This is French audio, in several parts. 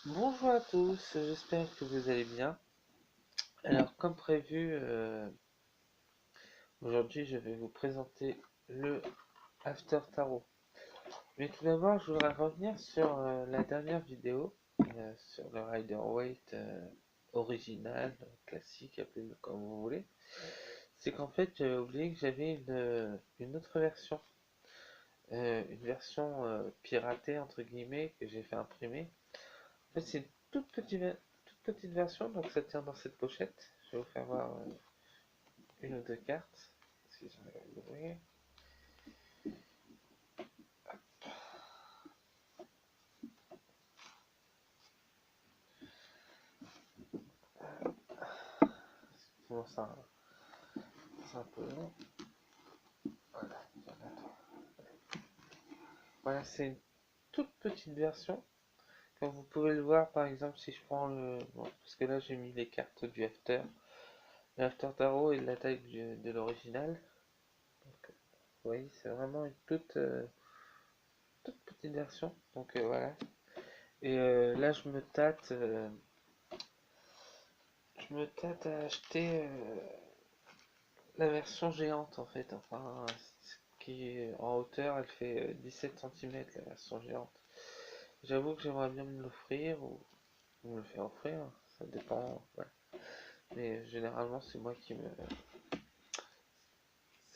Bonjour à tous, j'espère que vous allez bien. Alors, comme prévu, aujourd'hui je vais vous présenter le After Tarot. Mais tout d'abord, je voudrais revenir sur la dernière vidéo, sur le Rider-Waite original, classique, appelez-le comme vous voulez. C'est qu'en fait, j'avais oublié que j'avais une autre version, une version piratée, entre guillemets, que j'ai fait imprimer. En fait, c'est une toute petite version, donc ça tient dans cette pochette. Je vais vous faire voir une ou deux cartes, si j'arrive à l'ouvrir. Sinon, c'est un peu long. Voilà, voilà, c'est une toute petite version. Comme vous pouvez le voir, par exemple, si je prends le... Bon, parce que là, j'ai mis les cartes du After. L'After Tarot est de la taille de l'original. Donc, vous voyez, c'est vraiment une toute petite version. Donc, voilà. Et là, je me tâte à acheter la version géante en fait. Enfin, ce qui est en hauteur, elle fait 17 cm la version géante. J'avoue que j'aimerais bien me l'offrir ou me le faire offrir, ça dépend. Voilà. Mais généralement, c'est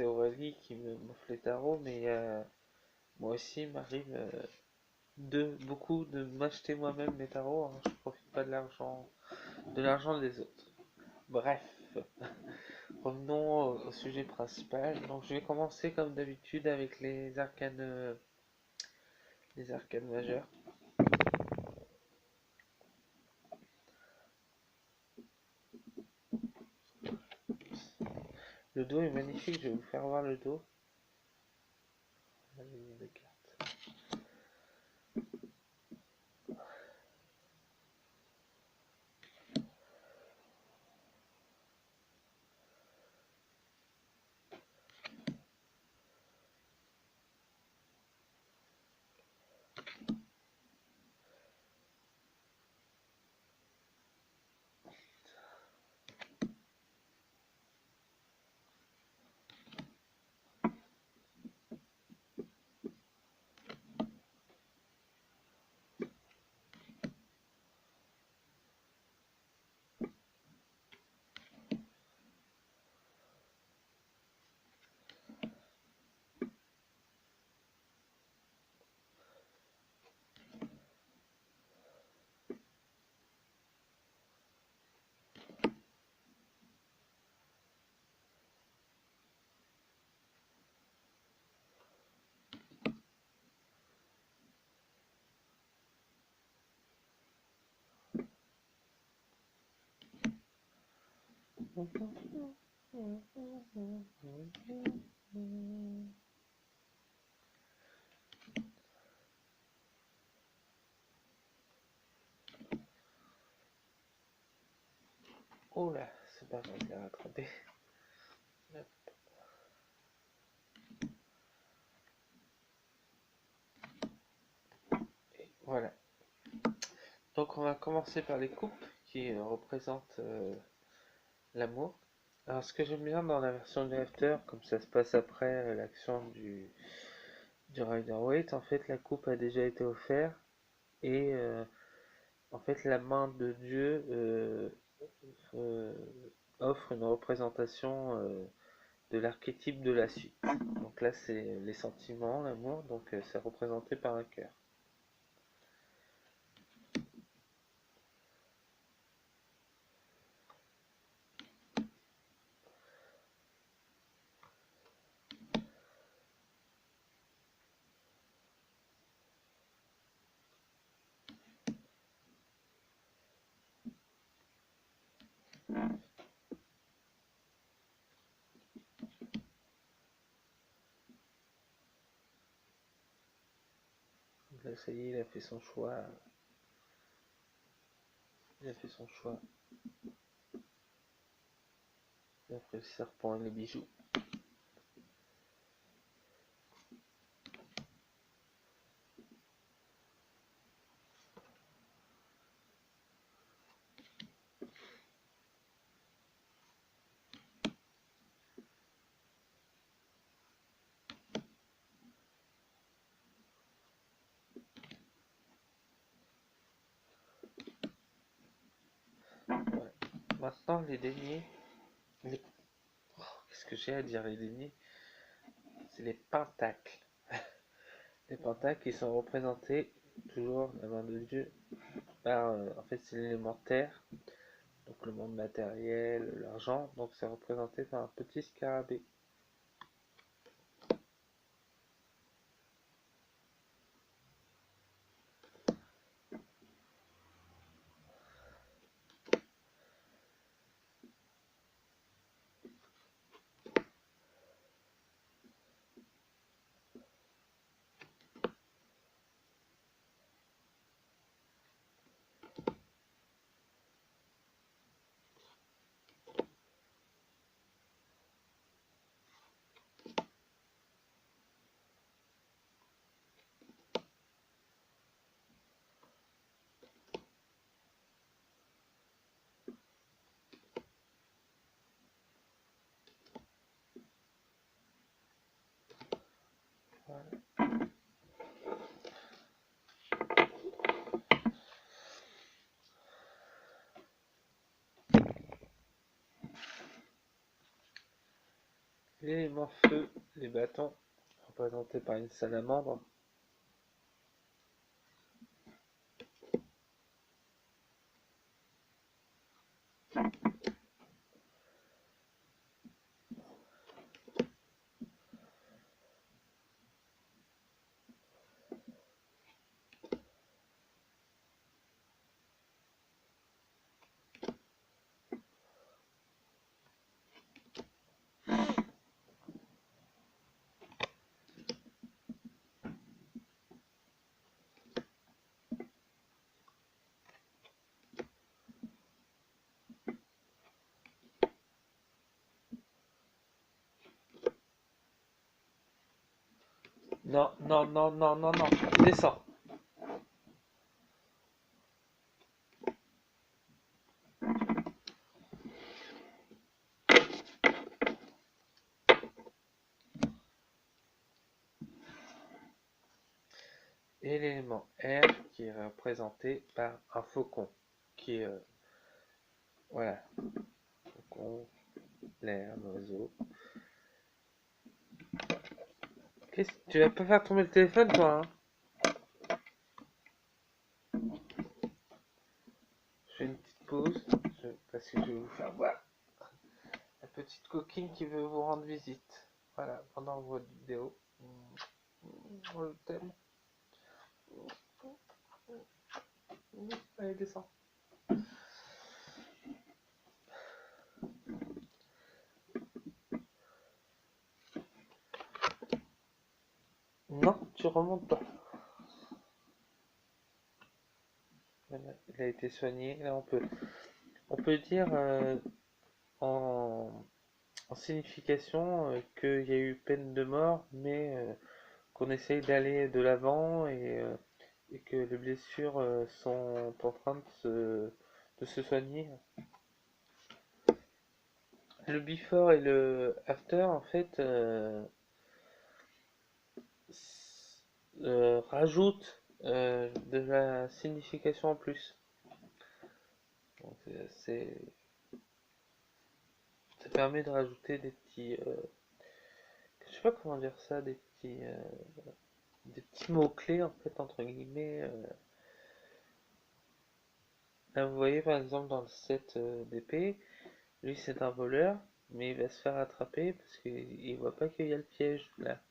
Aurélie qui m'offre les tarots, mais moi aussi, il m'arrive beaucoup de m'acheter moi-même mes tarots. Hein. Je profite pas de l'argent des autres. Bref, revenons au sujet principal. Donc, je vais commencer comme d'habitude avec les arcanes majeures. Le dos est magnifique, je vais vous faire voir le dos. De cartes. Oh là, c'est pas mal de la rattraper. Et voilà. Donc on va commencer par les coupes qui représentent l'amour. Alors ce que j'aime bien dans la version du After, comme ça se passe après l'action du Rider-Waite, en fait la coupe a déjà été offerte et en fait la main de Dieu euh, offre une représentation de l'archétype de la suite. Donc là, c'est les sentiments, l'amour, donc c'est représenté par un cœur. Donc là, ça y est, il a fait son choix. Il a fait son choix. Il a pris le serpent et les bijoux. Ouais. Maintenant, les deniers. Les... Oh, qu'est-ce que j'ai à dire, les deniers? C'est les pentacles. Les pentacles qui sont représentés, toujours la main de Dieu, par. En fait, c'est l'élément terre, donc le monde matériel, l'argent. Donc, c'est représenté par un petit scarabée. Voilà. L'élément feu, les bâtons, représentés par une salamandre. Non, non, non, non, non, non, descends. Et l'élément R qui est représenté par un faucon, qui est, voilà, faucon, l'air, l'oiseau. Tu vas pas faire tomber le téléphone, toi, hein? Je fais une petite pause, parce que je vais vous faire voir la petite coquine qui veut vous rendre visite. Voilà, pendant votre vidéo. Je t'aime. Allez, descends. Non, tu remontes pas. Voilà, il a été soigné. Là, on peut dire en, en signification qu'il y a eu peine de mort, mais qu'on essaye d'aller de l'avant et que les blessures sont en train de se soigner. Le before et le after, en fait, rajoutent de la signification en plus. Donc, ça permet de rajouter des petits, je sais pas comment dire ça, des petits mots-clés en fait entre guillemets. Là, vous voyez par exemple dans le set d'épée, lui c'est un voleur, mais il va se faire attraper parce qu'il voit pas qu'il y a le piège là.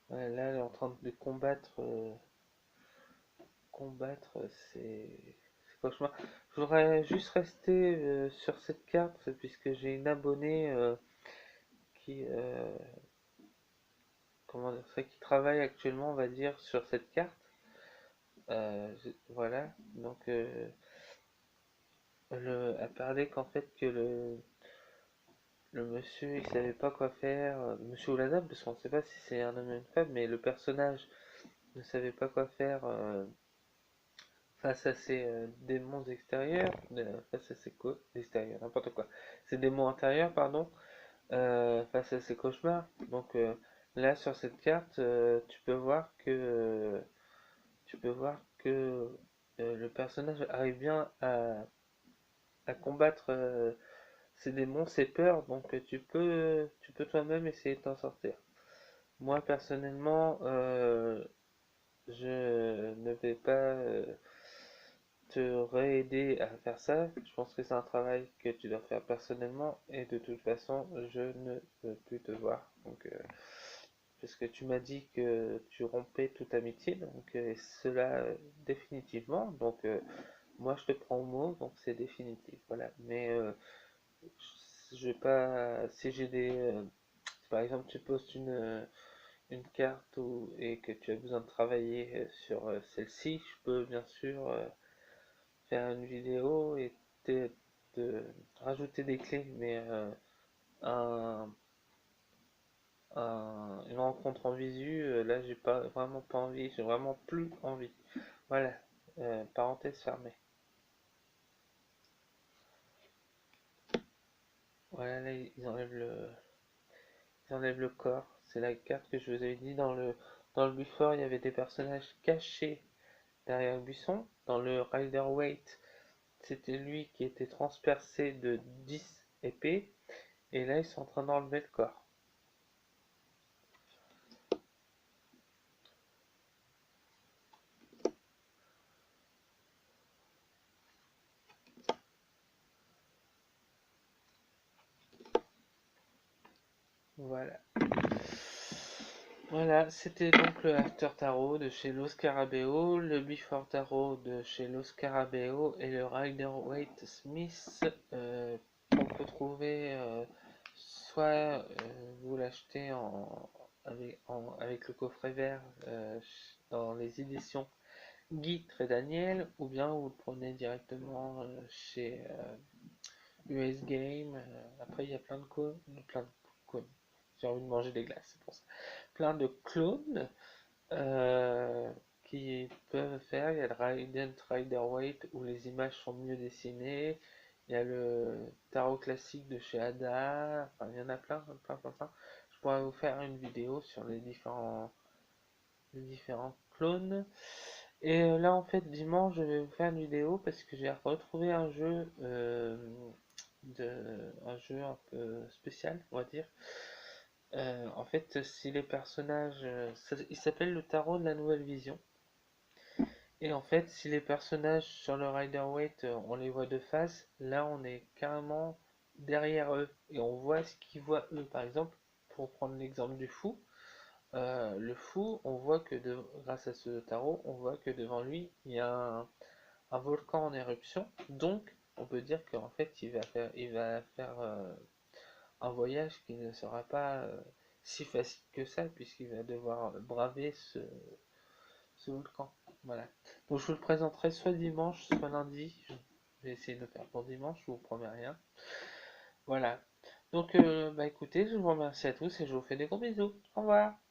Ouais, là, elle est en train de combattre, combattre, c'est cauchemar. Je voudrais juste rester sur cette carte puisque j'ai une abonnée qui, comment dire ça, qui travaille actuellement, on va dire, sur cette carte. Voilà, donc elle parlait qu'en fait que le monsieur il savait pas quoi faire, monsieur ou la dame, parce qu'on ne sait pas si c'est un homme ou une femme, mais le personnage ne savait pas quoi faire face à ces démons extérieurs, face à ces extérieurs, n'importe quoi, ces démons intérieurs, pardon, face à ces cauchemars. Donc Là sur cette carte, tu peux voir que le personnage arrive bien à combattre ces démons, ces peurs, donc tu peux toi-même essayer de t'en sortir. Moi personnellement, je ne vais pas te réaider à faire ça. Je pense que c'est un travail que tu dois faire personnellement et de toute façon, je ne veux plus te voir. Donc, parce que tu m'as dit que tu rompais toute amitié, donc cela définitivement. Donc, moi, je te prends au mot, donc c'est définitif. Voilà. Mais je vais pas. Si j'ai des. Si par exemple, tu postes une carte et que tu as besoin de travailler sur celle-ci, je peux bien sûr faire une vidéo et de rajouter des clés, mais un, une rencontre en visu, là j'ai pas vraiment pas envie, j'ai vraiment plus envie. Voilà, parenthèse fermée. Voilà, là ils enlèvent le corps. C'est la carte que je vous avais dit dans le Before, il y avait des personnages cachés derrière le buisson. Dans le Rider Waite, c'était lui qui était transpercé de 10 épées. Et là, ils sont en train d'enlever le corps. Voilà. Voilà, c'était donc le After Tarot de chez Los Carabeo, le Before Tarot de chez Los Carabeo et le Rider Waite Smith qu'on peut trouver soit vous l'achetez avec le coffret vert dans les éditions Guy Trédaniel ou bien vous le prenez directement chez US Game. Après, il y a plein de clones. J'ai envie de manger des glaces, c'est pour ça. Plein de clones euh, qui peuvent faire. Il y a le Rider Waite où les images sont mieux dessinées. Il y a le tarot classique de chez Ada. Enfin, il y en a plein. Je pourrais vous faire une vidéo sur les différents clones. Et là, en fait, dimanche, je vais vous faire une vidéo parce que j'ai retrouvé un jeu un peu spécial, on va dire. En fait, si les personnages, il s'appelle le tarot de la nouvelle vision. Et en fait, si les personnages sur le Rider-Waite, on les voit de face, là, on est carrément derrière eux et on voit ce qu'ils voient eux. Par exemple, pour prendre l'exemple du fou, le fou, on voit que grâce à ce tarot, on voit que devant lui, il y a un volcan en éruption. Donc, on peut dire qu'en fait, il va faire un voyage qui ne sera pas si facile que ça, puisqu'il va devoir braver ce volcan. Voilà. Donc, je vous le présenterai soit dimanche, soit lundi. Je vais essayer de le faire pour dimanche, je vous promets rien. Voilà. Donc, bah écoutez, je vous remercie à tous et je vous fais des gros bisous. Au revoir.